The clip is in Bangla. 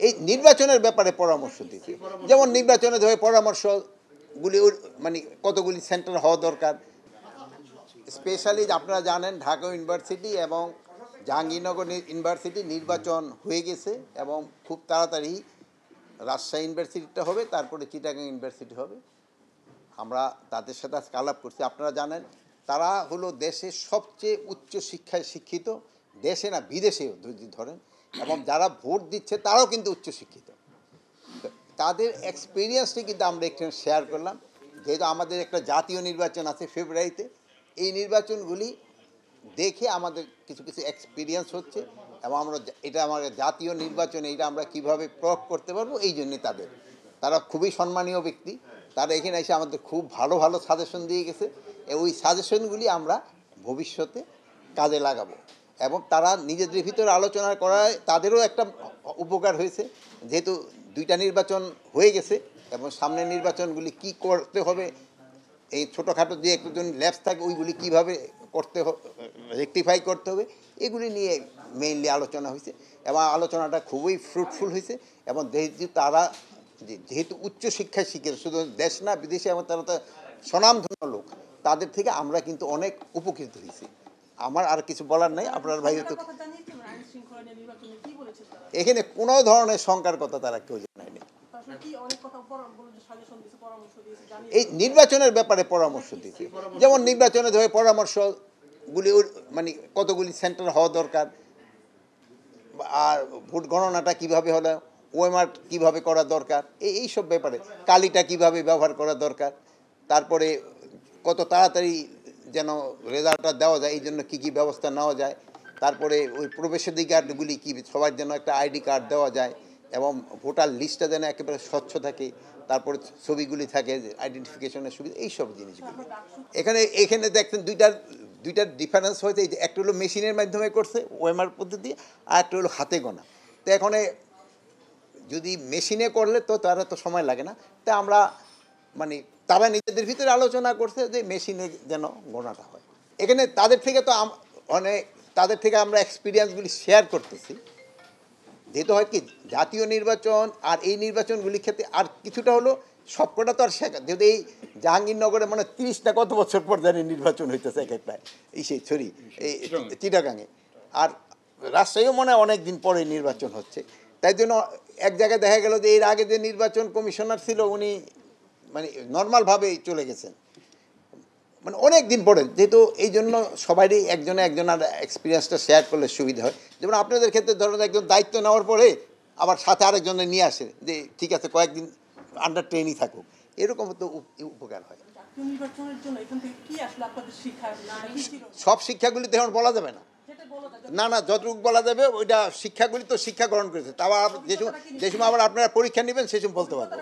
এই নির্বাচনের ব্যাপারে পরামর্শ দিতে, যেমন নির্বাচনে ধরে পরামর্শগুলি মানে কতগুলি সেন্টার হওয়া দরকার। স্পেশালি আপনারা জানেন ঢাকা ইউনিভার্সিটি এবং জাহাঙ্গীরনগর ইউনিভার্সিটি নির্বাচন হয়ে গেছে এবং খুব তাড়াতাড়ি রাজশাহী ইউনিভার্সিটিটা হবে, তারপরে চিটাগাং ইউনিভার্সিটি হবে। আমরা তাদের সাথে আজকে আলাপ করছি। আপনারা জানেন তারা হলো দেশের সবচেয়ে উচ্চ শিক্ষায় শিক্ষিত, দেশে না বিদেশেও যদি ধরেন, এবং যারা ভোট দিচ্ছে তারাও কিন্তু উচ্চশিক্ষিত। তাদের এক্সপিরিয়েন্সটি কিন্তু আমরা এখানে শেয়ার করলাম। যেহেতু আমাদের একটা জাতীয় নির্বাচন আছে ফেব্রুয়ারিতে, এই নির্বাচনগুলি দেখে আমাদের কিছু কিছু এক্সপিরিয়েন্স হচ্ছে এবং আমরা এটা আমাদের জাতীয় নির্বাচনে এটা আমরা কীভাবে প্রয়োগ করতে পারবো, এই জন্যে তারা খুবই সম্মানীয় ব্যক্তি। তারা এখানে এসে আমাদের খুব ভালো ভালো সাজেশন দিয়ে গেছে। ওই সাজেশনগুলি আমরা ভবিষ্যতে কাজে লাগাবো এবং তারা নিজেদের ভিতরে আলোচনা করায় তাদেরও একটা উপকার হয়েছে। যেহেতু দুইটা নির্বাচন হয়ে গেছে এবং সামনের নির্বাচনগুলি কি করতে হবে, এই ছোটোখাটো যে একজন ল্যাবস থাকে ওইগুলি কীভাবে করতে রেকটিফাই করতে হবে, এগুলি নিয়ে মেইনলি আলোচনা হয়েছে এবং আলোচনাটা খুবই ফ্রুটফুল হয়েছে। এবং যেহেতু উচ্চশিক্ষায় শিখেছে, শুধু দেশ না বিদেশে, এবং তারা তো স্বনামধন্য লোক, তাদের থেকে আমরা কিন্তু অনেক উপকৃত হয়েছি। আমার আর কিছু বলার নাই। আপনার ভাই তো এখানে কোনো ধরনের শঙ্কার কথা তারা কেউ জানায়নি। এই নির্বাচনের ব্যাপারে পরামর্শ দিতে, যেমন নির্বাচনে ধরে পরামর্শগুলি মানে কতগুলি সেন্টার হওয়া দরকার, আর ভোট গণনাটা কীভাবে হলো, ওএমআর কীভাবে করা দরকার, এইসব ব্যাপারে কালিটা কীভাবে ব্যবহার করা দরকার, তারপরে কত তাড়াতাড়ি যেন রেজাল্টটা দেওয়া যায় এই জন্য কী কী ব্যবস্থা নেওয়া যায়, তারপরে ওই প্রবেশাধিকারগুলি কী সবার জন্য একটা আইডি কার্ড দেওয়া যায় এবং ভোটার লিস্টটা যেন একেবারে স্বচ্ছ থাকে, তারপরে ছবিগুলি থাকে আইডেন্টিফিকেশনের সুবিধা, এইসব জিনিসগুলি। এখানে দেখছেন দুইটার ডিফারেন্স হয়েছে। এই যে একটা হলো মেশিনের মাধ্যমে করছে ওএমআর পদ্ধতি, আর একটা হলো হাতে গোনা। তো এখানে যদি মেশিনে করলে তো তারা তো সময় লাগে না, তা আমরা মানে তারা নিজেদের ভিতরে আলোচনা করছে যে মেশিনে যেন গোনাটা হয়। এখানে তাদের থেকে আমরা এক্সপিরিয়েন্সগুলি শেয়ার করতেছি। যেহেতু হয় কি জাতীয় নির্বাচন আর এই নির্বাচনগুলির ক্ষেত্রে আর কিছুটা হলো সবকটা তো আর শেখা, যেহেতু এই জাহাঙ্গীরনগরে মানে 30টা কত বছর পর জানি নির্বাচন হইতেছে এক একটা এই চিটাগাঙে, আর রাজশাহীও মনে হয় অনেক দিন পরে নির্বাচন হচ্ছে। তাই জন্য এক জায়গায় দেখা গেল যে এর আগে যে নির্বাচন কমিশনার ছিল উনি মানে নর্মালভাবেই চলে গেছেন, মানে অনেক দিন পরে। যেহেতু এই জন্য সবারই একজনের এক্সপিরিয়েন্সটা শেয়ার করলে সুবিধা হয়। যেমন আপনাদের ক্ষেত্রে ধরুন একজন দায়িত্ব নেওয়ার পরে আবার সাথে আরেকজনের নিয়ে আসে যে ঠিক আছে কয়েকদিন আন্ডার ট্রেনই থাকুক, এরকম তো উপকার হয়। সব শিক্ষাগুলি তো এখন বলা যাবে না, না যতটুকু বলা যাবে ওইটা শিক্ষাগুলি তো শিক্ষা গ্রহণ করেছে। তাও যে সময় আবার আপনারা পরীক্ষা নেবেন সে সময় বলতে পারবো।